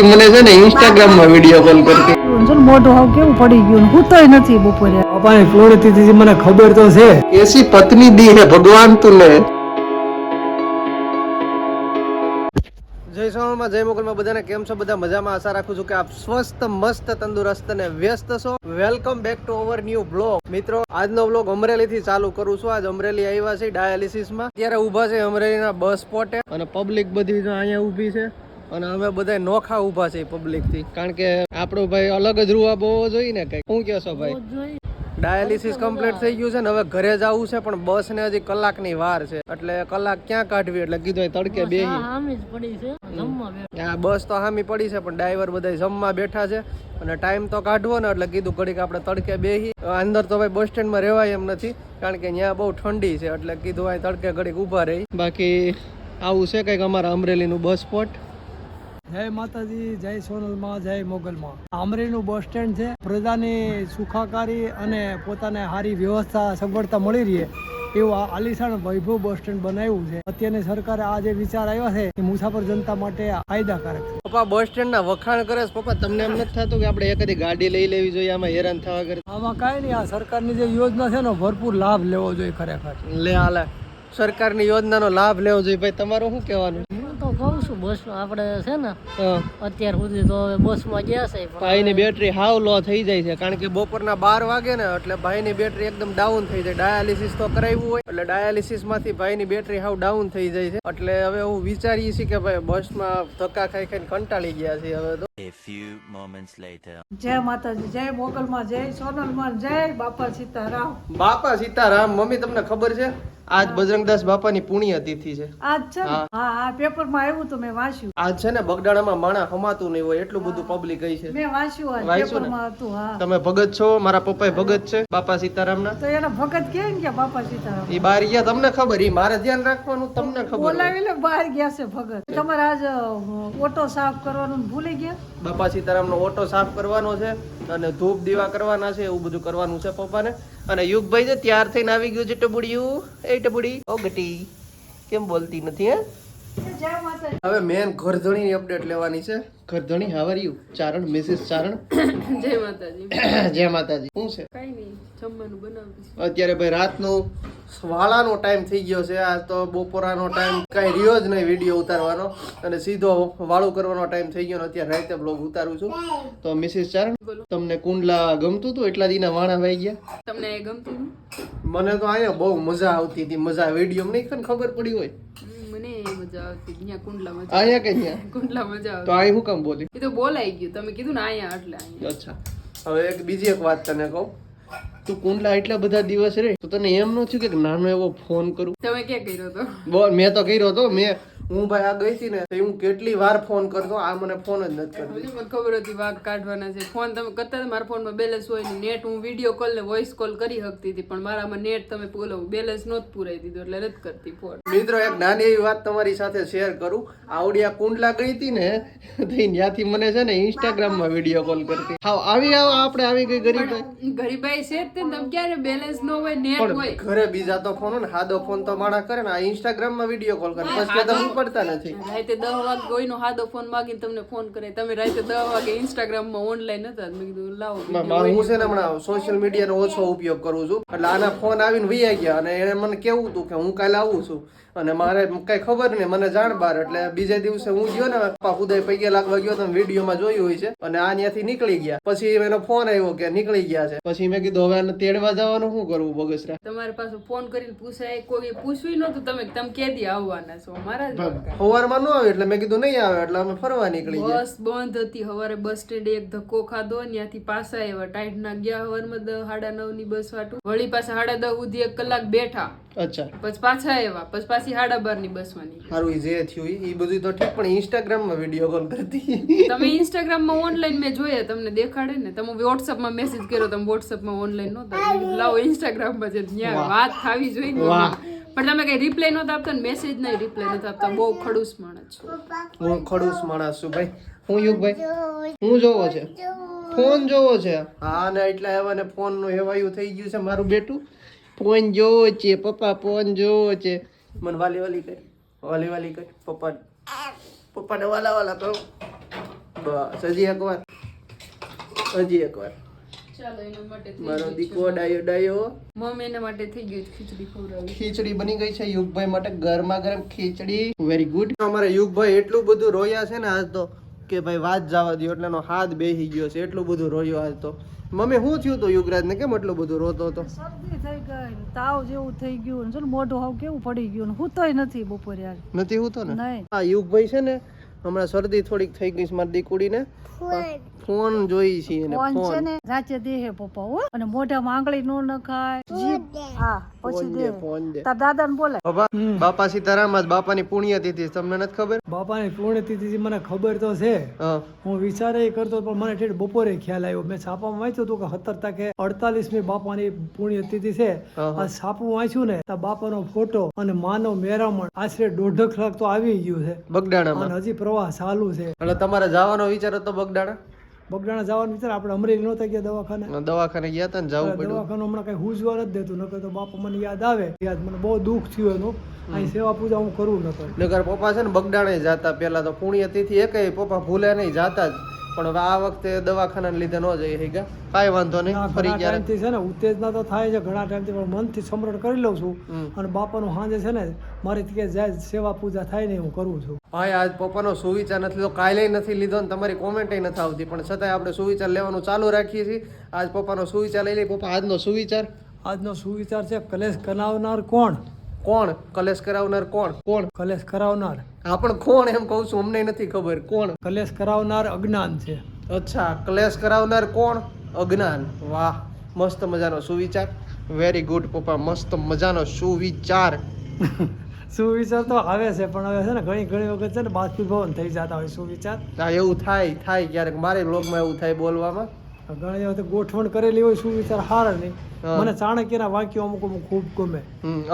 મને છે ને ઇન્સ્ટાગ્રામ માં વિડિયો કોલ કરતી મોઢું હાવ કેવું પડી ગયું હું તોય નથી બપોરે પપ્પાની ફ્લોર હતી મને ખબર તો છે कैसी पत्नी दी है भगवान तूने। જય સોનલમાં જય મોગલમાં બધાને કેમ છો? બધા મજામાં? આશા રાખું છું કે આપ સ્વસ્થ મસ્ત તંદુરસ્ત અને વ્યસ્ત છો. Welcome back to our new blog. મિત્રો આજનો બ્લોગ અમરેલી થી ચાલુ કરું છું. આજ અમરેલી આવ્યા છે ડાયાલિસિસ માં. અત્યારે ઊભા છે અમરેલીના બસ સ્પોટે અને પબ્લિક બધી અહીંયા ઊભી છે અને અમે બધા નોખા ઊભા છે પબ્લિક થી, કારણ કે આપણો ભાઈ અલગ જ રૂવા બહુ જોઈએ ને કઈ. શું કહો છો ભાઈ? ડાયાલિસિસ કમ્પ્લીટ થઈ ગયું છે ને હવે ઘરે જવું છે, પણ બસ ને હજી કલાકની વાર છે, એટલે કલાક ક્યાં કાઢવી, એટલે કીધું તડકે બેહી. હા, બસ તો હામી પડી છે, પણ ડ્રાઈવર બધા જમવા બેઠા છે અને ટાઈમ તો કાઢવો ને, એટલે કીધું ઘડીક આપણે તડકે બેહી. અંદર તો ભાઈ બસ સ્ટેન્ડમાં રહેવાય એમ નથી, કારણ કે ત્યાં બહુ ઠંડી છે, એટલે કીધું અહીં તડકે ઘડીક ઊભા રહી. બાકી આવું છે કંઈક અમારા અમરેલીનું બસ સ્પોટ. જય માતાજી, જય સોનલમાં, જય મોગલમાં. અમરેલીનું બસ સ્ટેન્ડ છે. પ્રજાની સુખાકારી અને પોતાને સારી વ્યવસ્થા સગવડતા મળી રહે એવું આ આલિશાન વૈભવ બસ સ્ટેન્ડ બનાવ્યું છે. અત્યારની સરકારે આ જે વિચાર આવ્યા છે એ મુસાફર જનતા માટે ફાયદાકારક છે. પપ્પા બસ સ્ટેન્ડ ના વખાણ કરે છે. પપ્પા તમને એમ નથી થતું કે આપણે એકાદી ગાડી લઈ લેવી જોઈએ આમાં હેરાન થવા કરે? આમાં કાંઈ નહીં, આ સરકારની જે યોજના છે ને ભરપૂર લાભ લેવો જોઈએ ખરેખર. લે હાલે સરકારની યોજનાનો લાભ લેવો જોઈએ. ભાઈ તમારું શું કહેવાનું? તો કહું છું બસ આપણે છે ને અત્યાર સુધી તો બસમાં ગયા છે ભાઈની બેટરી હાવ લો થઈ જાય છે, કારણ કે બપોરના 12 વાગે ને એટલે ભાઈની બેટરી એકદમ ડાઉન થઈ જાય. ડાયાલિસિસ તો કરાવ્યું હોય એટલે ડાયાલિસિસ માંથી ભાઈની બેટરી હાવ ડાઉન થઈ જાય છે. એટલે હવે હું વિચારીએ છીએ કે ભાઈ બસમાં ધક્કા ખાઈ ખાઈને કંટાળી ગયા છે હવે તો. A few moments later. જય માતાજી, જય મોગલમાં, જય સોનલમાં, જય બાપા સીતારામ. બાપા સીતારામ. મમ્મી તમને ખબર છે આજ બજરંગદાસ બાપાની પુણ્ય તિથિ છે. આજ છે ને? હા હા, પેપરમાં આવ્યું તો મેં વાંચ્યું. આજ છે ને બગડાણામાં માણા હમાતું નહીં હોય એટલું બધું પબ્લિક ગઈ છે. મેં વાંચ્યું આજ વાંચ્યું ને? પેપરમાં હતું. હા, તમે ભગત છો? મારા પપ્પા ભગત છે બાપા સીતારામના. તો એના ભગત કેમ કે બાપા સીતારામ ઈ બહાર ગયા તમને ખબર? ઈ મારે ધ્યાન રાખવાનું તમને ખબર હોય. બોલાવી લે, બહાર ગયા છે ભગત. તમારે આજ ઓટો સાફ કરવાનું ભૂલી ગયા? બાપા સીતારામનો ઓટો સાફ કરવાનો છે અને ધૂપ દીવા કરવાના છે, એવું બધું કરવાનું છે પપ્પાને. અને યુગભાઈ છે ત્યાર થઈને આવી ગયું છે ટબુડિયું. એ ટબુડી ઓ ગટી કેમ બોલતી નથી હે? જય માતાજી. હવે મેન ઘરધણીની અપડેટ લેવાની છે. ઘરધણી how are you? Charan, Mrs Charan. જય માતાજી. જય માતાજી. શું છે? કઈ નહીં, જમવાનું બનાવું છું. અત્યારે ભાઈ રાતનું વાળાનો ટાઈમ થઈ ગયો છે. આ તો બપોરાનો ટાઈમ કઈ રહ્યો જ નહીં વિડીયો ઉતારવાનો, અને સીધો વાળું કરવાનો ટાઈમ થઈ ગયો. અત્યારે રાતે બ્લોગ ઉતારું છું. તો મિસિસ ચારણ, તમને કુંડલા ગમતું હતું? એટલા દીના વાણા વાઈ ગયા. તમને એ ગમતું? મને તો અહીંયા બહુ મજા આવતી હતી. મજા વિડીયો નહીં ખબર પડી હોય. મને મજા આવતી. અહીંયા કુંડલા મજા. અહીંયા કે ત્યાં કુંડલા મજા આવતી. તો અહીં હું કામ બોલી? એ તો બોલાઈ ગયું, તમે કીધું ને અહીંયા એટલે અહીંયા. અચ્છા, હવે બીજી એક વાત તને કહું. તું કુંડલા એટલા બધા દિવસ રહે તો તને એમ ન થયું કે નાનો એવો ફોન કરું? તમે ક્યાં કર્યો હતો? બોલ, મેં તો કર્યો હતો. હું ભાઈ આ ગઈ હતી ને તો હું કેટલી વાર ફોન કરતો, આ મને ફોન જ નથી કરતી. મને ખબર હતી વાઘ કાઢવાના છે. ફોન તમે કરતા હતા, મારા ફોનમાં બેલેન્સ હોય ને નેટ હું વિડીયો કોલ ને વોઇસ કોલ કરી શકતી હતી, પણ મારામાં નેટ તમે બોલો બેલેન્સ નહોતું પુરાઈ દીધું એટલે નથી કરતી ફોન. મિત્રો એક નાની એવી વાત તમારી સાથે શેર કરું. આવડિયા કુંડલા ગઈ હતી ને તો ત્યાંથી મને છે ને ઇન્સ્ટાગ્રામ માં વિડીયો કોલ કરતી. આપણે આવી ગઈ ગરીબાઈ. ગરીબાઈ છે જ તે, તમે ક્યારે બેલેન્સ ન હોય નેટ હોય. ઘરે બીજા તો ફોન ને સાદો ફોન તો માણા કરે ને, આ ઇન્સ્ટાગ્રામ માં વિડીયો કોલ કરે પછી તમે પડતા નથી. રાતે 10 વાગે કોઈનો સાદો ફોન માગીને તમને ફોન કરે. તમે રાતે 10 વાગે ઇન્સ્ટાગ્રામ માં ઓનલાઈન હતા, મેં કીધું લાવો. હું છે ને હમણાં સોશિયલ મીડિયા નો ઓછો ઉપયોગ કરું છું, એટલે આના ફોન આવીને વૈયા ગયા અને એને મને કેવું હતું કે હું કાલે આવું છું, અને મારે કઈ ખબર નહીં, મને જાણ બાર. એટલે બીજા દિવસે હું ગયો ને ઉદય પૈયા લાગવા ગયો, તમે વિડીયોમાં જોયું હોય છે, અને આ ત્યાંથી નીકળી ગયા. પછી એનો ફોન આવ્યો કે નીકળી ગયા છે. પછી મેં કીધું હવે આને તેડવા જવાનું શું કરવું બગસરા? તમારે પાછું ફોન કરીને પૂછાય, કોઈ પૂછ્યું નતું તમે કેદી આવવાના છો? મારા સવારમાં ન આવે એટલે મેં કીધું નહીં આવે, એટલે અમે ફરવા નીકળી ગયા. બસ બંધ હતી. સવારે બસ સ્ટેન્ડ એક ધક્કો ખાધો, ત્યાંથી પાછા આવ્યા. ટાઈટ ના ગયા સવારમાં 9:30 ની બસ વાટું, વળી પાછા 9:30 સુધી 1 કલાક બેઠા. અચ્છા, પછી પાછા આવ્યા, પછી પાછી 12:30 ની બસ માં નીકળી. સારું જે થયું એ બધું તો ઠીક, પણ ઇન્સ્ટાગ્રામ માં વિડીયો કોલ કરતી. તમે ઇન્સ્ટાગ્રામ માં ઓનલાઈન મેં જોયા, તમને દેખાડે ને. તમે વોટ્સઅપ માં મેસેજ કર્યો, તમે વોટ્સઅપ માં ઓનલાઈન નહોતા. લાવો ઇન્સ્ટાગ્રામ માં ત્યાં વાત થાવી જોઈએ ને. પણ તમે કઈ રિપ્લાય નહોતા આપતા ને, મેસેજ નહીં રિપ્લાય નહોતા આપતા. બહુ ખડૂસ માણસ છો. હું ખડૂસ માણસ છું ભાઈ. હું યુગભાઈ હું જોવો છે ફોન જોવો છે. હા ને એટલે હવે ને ફોન નું હેવાયું થઈ ગયું છે મારું બેટું. ફોન જોવો છે પપ્પા, ફોન જોવો છે. મને વાલી વાલી કરી પપ્પાને વાલા વાલા કરો. બસ હજી એકવાર ચાલો એના માટે થઈ મારો ગયું દીકરો છે. ડાયો મમ્મી એના માટે થઈ ગયું છે ખીચડી ખવડાવી. ખીચડી બની ગઈ છે યુગભાઈ માટે ગરમા ગરમ ખીચડી વેરી ગુડ અમારે યુગભાઈ એટલું બધું રોયા છે ને આજ તો કે ભાઈ વાત જવા દો એટલે એનો હાથ બેસી ગયો છે એટલું બધું રોયો આજ તો મમ્મી શું થયું તો યુગરાજ ને કેમ એટલું બધું રોતો હતો શરદી થઈ ગઈ ને તાવ જેવું થઈ ગયું ને જો ને મોઢું હાવ કેવું પડી ગયું ને હુંતોય નથી બપોરે યાર નથી હું તો ને નહીં હા યુગભાઈ છે ને હમણાં શરદી થોડીક થઈ ગઈ છે મારી દીકુડીને ફોન જોઈ છે એને ફોન છે ફોન ને રાચે દેહે પપ્પા હો અને મોઢામાં આંગળી નો નખાય જીભ હા પછી ફોન દે દે ફોન દે તાર દાદા ને બોલે બાપા બાપા સીતારામ આજ બાપાની પુણ્યતિથિ તમને નથી ખબર બાપાની પુણ્યતિથિ મને ખબર તો છે. હા હું વિચારે કરતો પણ મને ઠેઠ બપોરે ખ્યાલ આવ્યો. મેં છાપામાં વાંચ્યું હતું કે 17 તારીખે 48મી બાપાની પુણ્યતિથિ છે. આ છાપું વાંચ્યું ને તો બાપાનો ફોટો અને માનવ મેરામણ આશરે 1.5 કલાક તો આવી ગયું છે બગડાણામાં અને હજી પ્રવાહ ચાલુ છે. એટલે તમારે જવાનો વિચાર હતો બગડાણા બગડાણા જવાનું વિચાર આપણે અમરેલી નહોતા ગયા દવાખાને. દવાખાને ગયા હતા ને જવું પડ્યું દવાખાનું હમણાં કઈ હુજવા નથી દેતું નકર તો બાપા મને યાદ આવે યાદ મને બહુ દુઃખ થયું એનું અહીં સેવા પૂજા હું કરવું નતો. નગર પપ્પા છે ને બગડાણે જતા પેલા તો પુણ્યતિથિ એકેય પપ્પા ભૂલે નહીં જાતા જ પણ હવે આ વખતે દવાખાના લીધે ન જઈ શક્યા કાંઈ વાંધો નહીં ફરી ઘણા ક્યારે ટાઈમથી છે ને ઉત્તેજના તો થાય છે ઘણા ટાઈમથી પણ મનથી સમરણ કરી લઉં છું અને બાપાનું સાંજે છે ને મારી કે જાય સેવા પૂજા થાય ને હું કરું છું. ભાઈ આજ પપ્પાનો સુવિચાર નથી લીધો કાલે નથી લીધો ને તમારી કોમેન્ટ નથી આવતી પણ છતાંય આપણે સુવિચાર લેવાનું ચાલુ રાખીએ છીએ આજ પપ્પાનો સુવિચાર લઈ લઈએ પપ્પા આજનો સુવિચાર આજનો સુવિચાર છે કલેશ કરાવનાર કોણ કોણ કલેશ કરાવનાર કોણ કલેશ કરાવનાર હા પણ કોણ એમ કહું છું અમને નથી ખબર કોણ કલેશ કરાવનાર અજ્ઞાન છે. અચ્છા ક્લેશ કરાવનાર કોણ અજ્ઞાન વાહ મસ્ત મજાનો સુવિચાર વેરી ગુડ પપ્પા મસ્ત મજાનો સુવિચાર સુવિચાર તો આવે છે પણ હવે છે ને ઘણી વખત છે ને બાષ્પીભવન થઈ જતા હોય સુવિચાર. હા એવું થાય ક્યારેક મારે બ્લોગમાં એવું થાય બોલવામાં ઘણી વખત ગોઠવણ કરેલી હોય સુવિચાર હાર નહીં. મને ચાણક્યના વાક્યો અમુક ખૂબ ગમે.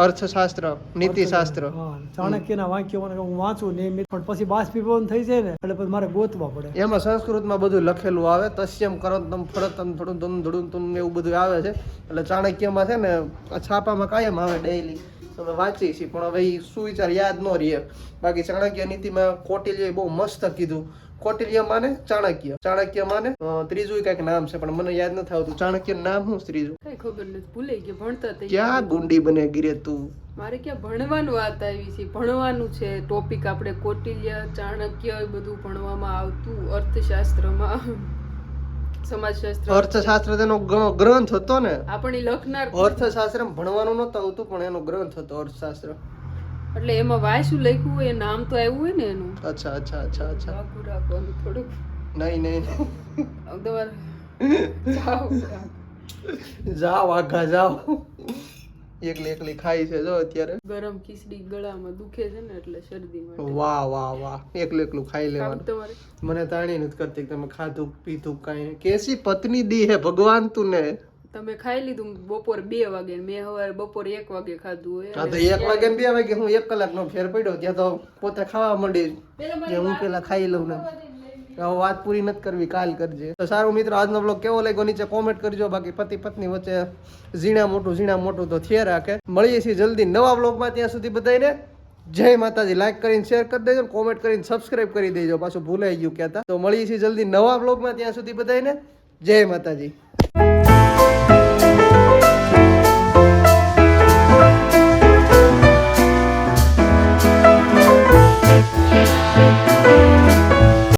અર્થશાસ્ત્ર નીતિશાસ્ત્ર હા, ચાણક્યના વાક્યો મને હું વાંચું નિયમિત પણ પછી બાષ્પીભવન થઈ જાય ને એટલે પછી મારે ગોતવા પડે. એમાં સંસ્કૃતમાં બધું લખેલું આવે તસ્યમ કરંતમ ફળતમ થોડું તમ ધડું તમ એવું બધું આવે છે એટલે ચાણક્યમાં છે ને આ છાપામાં કાયમ આવે ડેઈલી અમે વાંચીએ છીએ પણ હવે એ સુવિચાર યાદ ન રહે બાકી ચાણક્ય નીતિમાં કૌટિલ્યએ બહુ મસ્ત કીધું કૌટિલ્ય માને ચાણક્ય માને ત્રીજું કઈક નામ છે પણ મને યાદ નથી આવતું ચાણક્ય નામ શું ત્રીજું કઈ ખબર નથી ભૂલાઈ ગયું ભણતા થઈ ક્યાં ગુંડી બને ગીરે તું મારે ક્યાં ભણવાનું વાત આવી છે ભણવાનું છે ટોપિક આપણે કૌટિલ્ય ચાણક્ય એ બધું ભણવામાં આવતું અર્થશાસ્ત્રમાં સમાજશાસ્ત્ર અર્થશાસ્ત્ર તેનો ગ્રંથ હતો ને આપણે લખનાર અર્થશાસ્ત્ર ભણવાનું નતું આવતું પણ એનો ગ્રંથ હતો અર્થશાસ્ત્ર એટલે એમાં વાંચું લખ્યું હોય નામ તો આવ્યું હોય ને એનું અચ્છા રાખવું રાખવાનું થોડુંક નહીં તમારે જાઓ આઘા જાઓ એકલી ખાઈ છે જો અત્યારે ગરમ ખીચડી ગળામાં દુખે છે ને એટલે શરદી માટે વાહ એકલું ખાઈ લેવાનું તમારે મને તાણી નથી કરતી કે તમે ખાધું પીધું કાંઈ કેસી પત્ની દી હે ભગવાન તું ને તમે ખાઈ લીધું બપોર 2 વાગે મેં સવારે બપોર 1 વાગે ખાધું હોય હા તો 1 વાગે ને 2 વાગે હું 1 કલાકનો ફેર પડ્યો ત્યાં તો પોતે ખાવા માંડી કે હું પેલા ખાઈ લઉં ને હવે વાત પૂરી નથી કરવી કાલ કરજે તો સારું મિત્રો આજનો બ્લોગ કેવો લાગ્યો નીચે કોમેન્ટ કરજો બાકી પતિ પત્ની વચ્ચે ઝીણા મોટું તો થયે રાખે મળીએ છીએ જલ્દી નવા બ્લોગમાં ત્યાં સુધી બધાને જય માતાજી લાઈક કરીને શેર કરી દેજો કોમેન્ટ કરીને સબસ્ક્રાઇબ કરી દેજો પાછું ભૂલાઈ ગયું કહેતા તો મળીએ છીએ જલ્દી નવા બ્લોગમાં ત્યાં સુધી બધાને જય માતાજી.